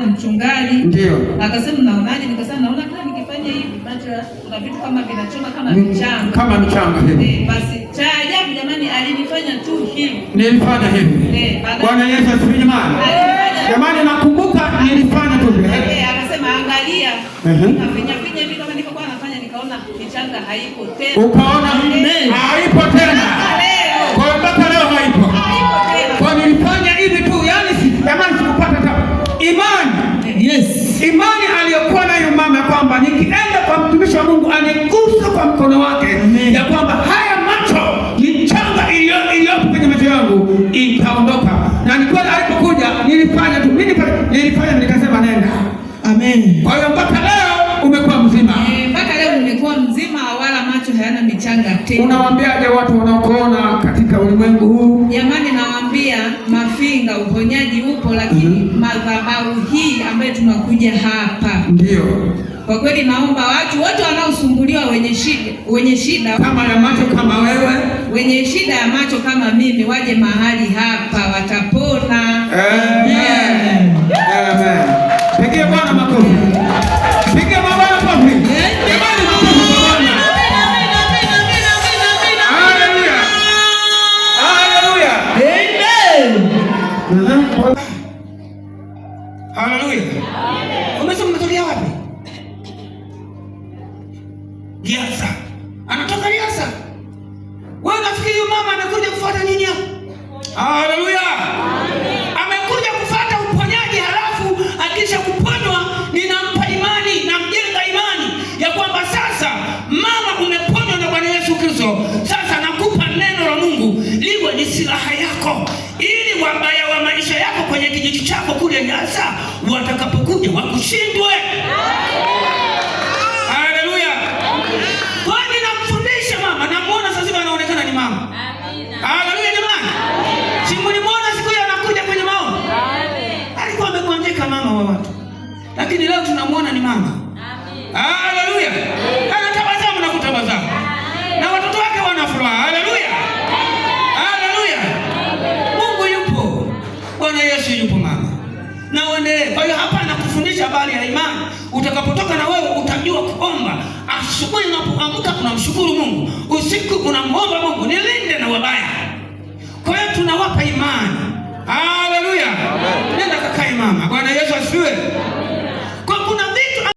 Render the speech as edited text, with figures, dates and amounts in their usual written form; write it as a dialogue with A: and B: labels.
A: mchungaji.
B: Ndio.
A: Akasema naonaje? Nikasema naona kama nikifanya hivi macho kuna vitu kama vinachoma kama mchanga.
B: Kama mchanga hivi.
A: Basi cha ajabu jamani, alinifanya tu hivi.
B: Nilifanya hivi. Bwana Yesu asifiwe jamani. Jamani nakumbuka nilifanya tu hivi.
A: Akasema angalia. Nafinya hivi kama nilipokuwa nafanya nikaona michanga haipo tena.
B: Ukaona haipo tena. Kwa mpaka leo haipo. Kwa nilifanya hivi tu, yani jamani sikupata tabu. Imani.
C: Yes.
B: Imani aliyokuwa nayo mama kwamba nikienda kwa mtumishi wa Mungu anigusa kwa mkono wake, ya kwamba haya macho michanga iliyopo kwenye macho yangu itaondoka. Na nikiwa alipokuja nilifanya tu, nilifanya nikasema nenda.
C: Amen.
B: Kwa hiyo mpaka leo umekuwa mzima.
A: Mpaka leo nimekuwa mzima, wala macho hayana michanga tena.
B: Unawaambiaje watu wanaokuona katika ulimwengu huu?
A: Jamani, nawaambia Mafinga uponyaji upo, lakini madhabahu hii ambayo tunakuja hapa.
B: Ndio.
A: Kwa kweli naomba watu wote wanaosumbuliwa wenye shida
B: kama ya macho kama wewe,
A: wenye shida ya macho kama mimi, waje mahali hapa watapona.
B: Amen. Amen. Pigie Bwana makofi. Pigie Bwana makofi. Jamani makofi kwa Bwana. Haleluya. Haleluya.
C: Amen.
B: Haleluya. Umesema mmetokea wapi? Liasa. Anatoka Liasa. Wewe unafikiri mama anakuja kufuata nini hapo? Haleluya. Amekuja kufuata uponyaji, halafu akisha kuponywa ninampa imani, namjenga imani ya kwamba sasa mama umeponywa na Bwana Yesu Kristo. Sasa nakupa neno la Mungu liwe ni silaha yako, ili wabaya wa maisha yako kwenye kijiji chako kule Liasa watakapokuja wakushindwe. Haleluya. Kwani namfundisha mama, namuona sasa anaonekana ni mama. Haleluya jamani. Simulimuona siku ile anakuja kwenye maombi. Alikuwa amegonjeka mama wa watu. Lakini leo tunamuona ni mama. Haleluya. Anatabasamu na kutabasamu. Na watoto wake wana furaha. Haleluya. Haleluya. Mungu yupo. Bwana Yesu yupo mama. Na uendelee. Kwa hiyo hapa nakufundisha habari ya imani. Utakapotoka na wewe utajua kuomba. Asubuhi unapoamka unamshukuru Mungu. Usiku unamwomba Mungu, nilinde na wabaya. Kwa hiyo tunawapa imani. Haleluya. Nenda kakae mama. Bwana Yesu asifiwe.